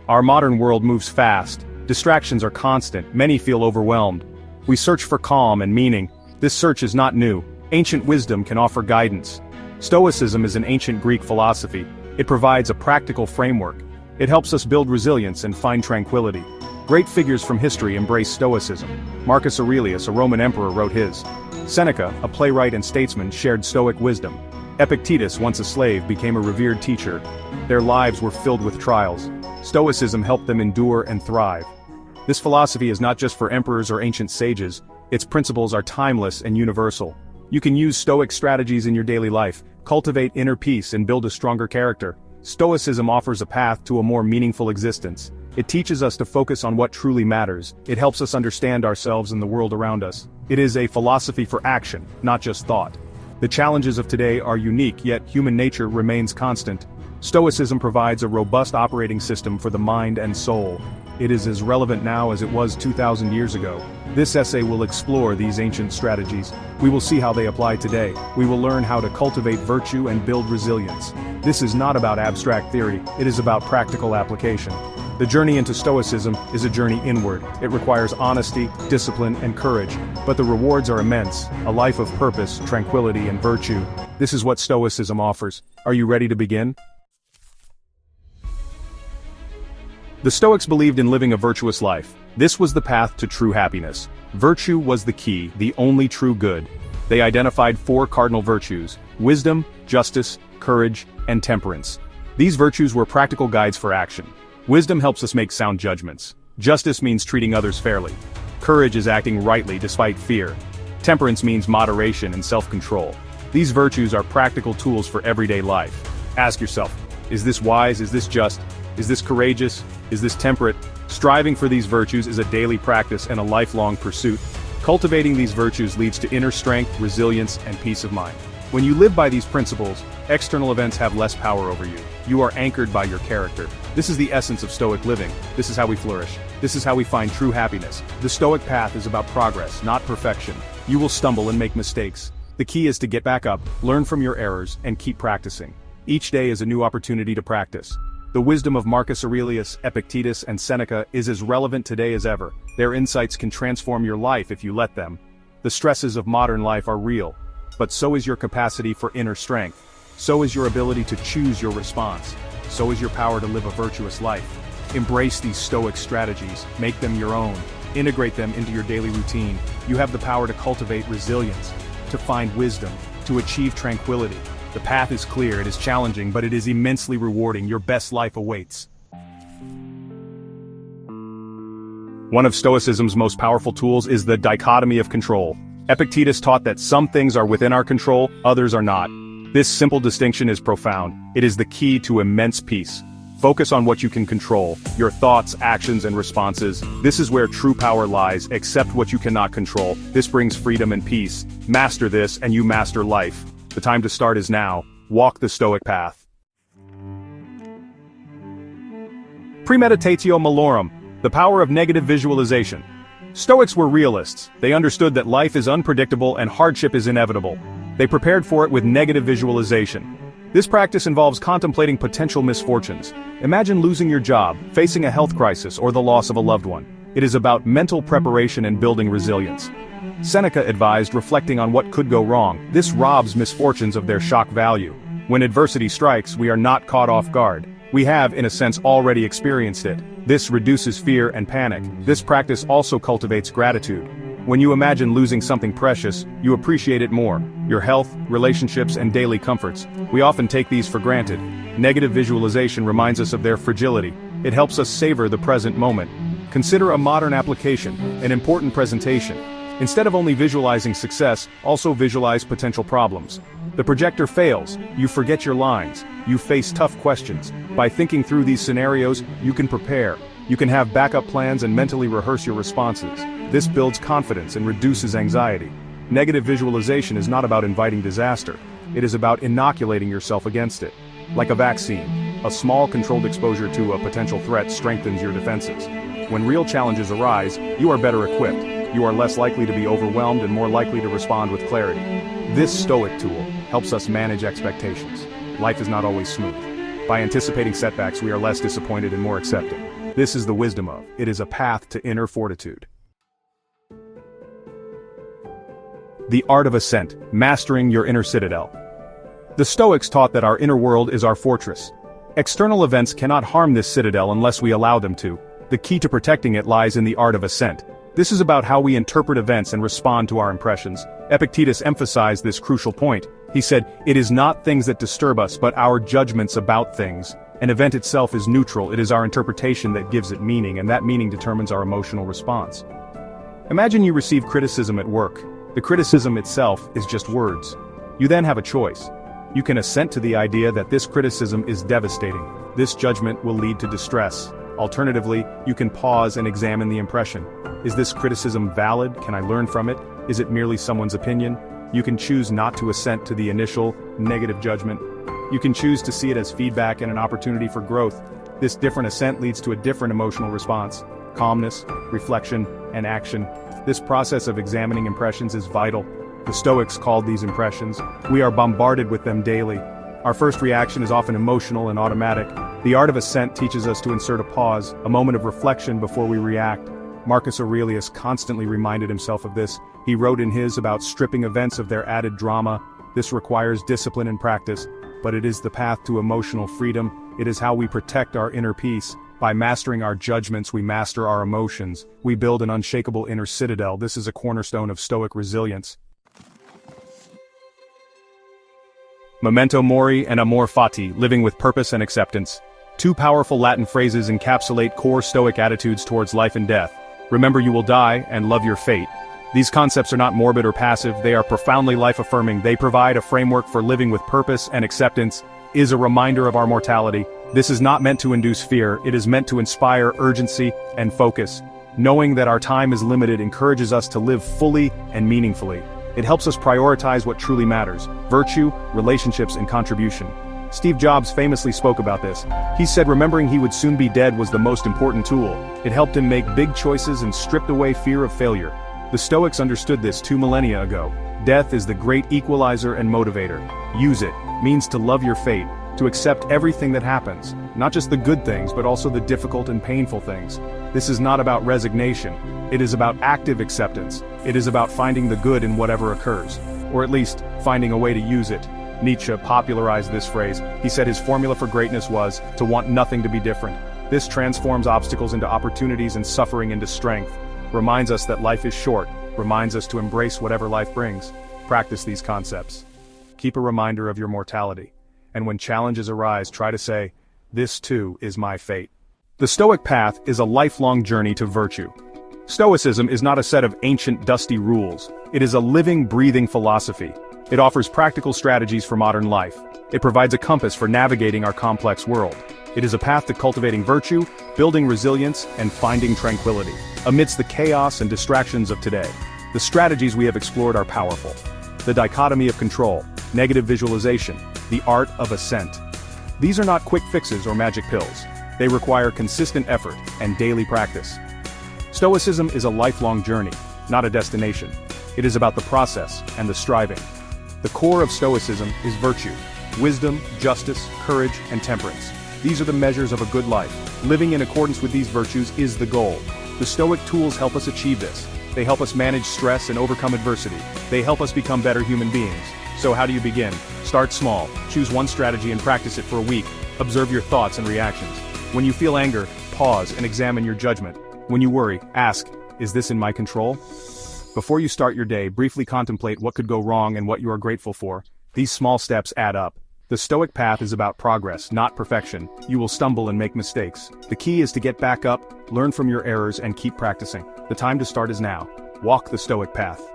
Our modern world moves fast, distractions are constant, many feel overwhelmed. We search for calm and meaning. This search is not new. Ancient wisdom can offer guidance. Stoicism is an ancient Greek philosophy. It provides a practical framework. It helps us build resilience and find tranquility. Great figures from history embrace Stoicism. Marcus Aurelius, a Roman emperor, wrote his. Seneca, a playwright and statesman, shared Stoic wisdom. Epictetus, once a slave, became a revered teacher. Their lives were filled with trials. Stoicism helped them endure and thrive. This philosophy is not just for emperors or ancient sages. Its principles are timeless and universal. You can use Stoic strategies in your daily life, cultivate inner peace and build a stronger character. Stoicism offers a path to a more meaningful existence. It teaches us to focus on what truly matters. It helps us understand ourselves and the world around us. It is a philosophy for action, not just thought. The challenges of today are unique, yet human nature remains constant. Stoicism provides a robust operating system for the mind and soul. It is as relevant now as it was 2,000 years ago. This essay will explore these ancient strategies. We will see how they apply today. We will learn how to cultivate virtue and build resilience. This is not about abstract theory, it is about practical application. The journey into Stoicism is a journey inward. It requires honesty, discipline, and courage, but the rewards are immense, a life of purpose, tranquility, and virtue. This is what Stoicism offers. Are you ready to begin? The Stoics believed in living a virtuous life. This was the path to true happiness. Virtue was the key, the only true good. They identified 4 cardinal virtues: wisdom, justice, courage, and temperance. These virtues were practical guides for action. Wisdom helps us make sound judgments. Justice means treating others fairly. Courage is acting rightly despite fear. Temperance means moderation and self-control. These virtues are practical tools for everyday life. Ask yourself, is this wise? Is this just? Is this courageous? Is this temperate? Striving for these virtues is a daily practice and a lifelong pursuit. Cultivating these virtues leads to inner strength, resilience, and peace of mind. When you live by these principles, external events have less power over you. You are anchored by your character. This is the essence of Stoic living. This is how we flourish. This is how we find true happiness. The Stoic path is about progress, not perfection. You will stumble and make mistakes. The key is to get back up, learn from your errors, and keep practicing. Each day is a new opportunity to practice. The wisdom of Marcus Aurelius, Epictetus, and Seneca is as relevant today as ever. Their insights can transform your life if you let them. The stresses of modern life are real, but so is your capacity for inner strength. So is your ability to choose your response. So is your power to live a virtuous life. Embrace these Stoic strategies, make them your own, integrate them into your daily routine. You have the power to cultivate resilience, to find wisdom, to achieve tranquility. The path is clear, it is challenging, but it is immensely rewarding. Your best life awaits. One of Stoicism's most powerful tools is the dichotomy of control. Epictetus taught that some things are within our control, others are not. This simple distinction is profound. It is the key to immense peace. Focus on what you can control, your thoughts, actions, and responses. This is where true power lies. Accept what you cannot control. This brings freedom and peace. Master this, and you master life. The time to start is now. Walk the Stoic path. Premeditatio malorum, the power of negative visualization. Stoics were realists. They understood that life is unpredictable and hardship is inevitable. They prepared for it with negative visualization. This practice involves contemplating potential misfortunes. Imagine losing your job, facing a health crisis, or the loss of a loved one. It is about mental preparation and building resilience. Seneca advised reflecting on what could go wrong. This robs misfortunes of their shock value. When adversity strikes, we are not caught off guard. We have, in a sense, already experienced it. This reduces fear and panic. This practice also cultivates gratitude. When you imagine losing something precious, you appreciate it more. Your health, relationships, and daily comforts. We often take these for granted. Negative visualization reminds us of their fragility. It helps us savor the present moment. Consider a modern application, an important presentation. Instead of only visualizing success, also visualize potential problems. The projector fails, you forget your lines, you face tough questions. By thinking through these scenarios, you can prepare. You can have backup plans and mentally rehearse your responses. This builds confidence and reduces anxiety. Negative visualization is not about inviting disaster. It is about inoculating yourself against it. Like a vaccine, a small controlled exposure to a potential threat strengthens your defenses. When real challenges arise, you are better equipped. You are less likely to be overwhelmed and more likely to respond with clarity. This Stoic tool helps us manage expectations. Life is not always smooth. By anticipating setbacks, we are less disappointed and more accepting. This is the wisdom of. It is a path to inner fortitude. The art of ascent, mastering your inner citadel. The Stoics taught that our inner world is our fortress. External events cannot harm this citadel unless we allow them to. The key to protecting it lies in the art of ascent. This is about how we interpret events and respond to our impressions. Epictetus emphasized this crucial point. He said, "It is not things that disturb us but our judgments about things. An event itself is neutral, it is our interpretation that gives it meaning, and that meaning determines our emotional response." Imagine you receive criticism at work. The criticism itself is just words. You then have a choice. You can assent to the idea that this criticism is devastating. This judgment will lead to distress. Alternatively, you can pause and examine the impression. Is this criticism valid? Can I learn from it? Is it merely someone's opinion? You can choose not to assent to the initial, negative judgment. You can choose to see it as feedback and an opportunity for growth. This different assent leads to a different emotional response: calmness, reflection, and action. This process of examining impressions is vital. The Stoics called these impressions. We are bombarded with them daily. Our first reaction is often emotional and automatic. The art of assent teaches us to insert a pause, a moment of reflection before we react. Marcus Aurelius constantly reminded himself of this. He wrote in his about stripping events of their added drama. This requires discipline and practice, but it is the path to emotional freedom. It is how we protect our inner peace. By mastering our judgments, we master our emotions. We build an unshakable inner citadel. This is a cornerstone of Stoic resilience. Memento mori and amor fati, living with purpose and acceptance. Two powerful Latin phrases encapsulate core Stoic attitudes towards life and death. Remember you will die, and love your fate. These concepts are not morbid or passive, they are profoundly life-affirming. They provide a framework for living with purpose and acceptance, is a reminder of our mortality. This is not meant to induce fear, it is meant to inspire urgency and focus. Knowing that our time is limited encourages us to live fully and meaningfully. It helps us prioritize what truly matters: virtue, relationships, and contribution. Steve Jobs famously spoke about this. He said remembering he would soon be dead was the most important tool. It helped him make big choices and stripped away fear of failure. The Stoics understood this 2 millennia ago. Death is the great equalizer and motivator. Use it means to love your fate, to accept everything that happens, not just the good things but also the difficult and painful things. This is not about resignation. It is about active acceptance. It is about finding the good in whatever occurs, or at least finding a way to use it. Nietzsche popularized this phrase. He said his formula for greatness was to want nothing to be different. This transforms obstacles into opportunities and suffering into strength. Reminds us that life is short, reminds us to embrace whatever life brings. Practice these concepts. Keep a reminder of your mortality. And when challenges arise, try to say, "This too is my fate." The Stoic path is a lifelong journey to virtue. Stoicism is not a set of ancient dusty rules. It is a living, breathing philosophy. It offers practical strategies for modern life. It provides a compass for navigating our complex world. It is a path to cultivating virtue, building resilience, and finding tranquility. Amidst the chaos and distractions of today, the strategies we have explored are powerful. The dichotomy of control, negative visualization, the art of ascent. These are not quick fixes or magic pills. They require consistent effort and daily practice. Stoicism is a lifelong journey, not a destination. It is about the process and the striving. The core of Stoicism is virtue: wisdom, justice, courage, and temperance. These are the measures of a good life. Living in accordance with these virtues is the goal. The Stoic tools help us achieve this. They help us manage stress and overcome adversity. They help us become better human beings. So how do you begin? Start small. Choose one strategy and practice it for a week. Observe your thoughts and reactions. When you feel anger, pause and examine your judgment. When you worry, ask, is this in my control? Before you start your day, briefly contemplate what could go wrong and what you are grateful for. These small steps add up. The Stoic path is about progress, not perfection. You will stumble and make mistakes. The key is to get back up, learn from your errors, and keep practicing. The time to start is now. Walk the Stoic path.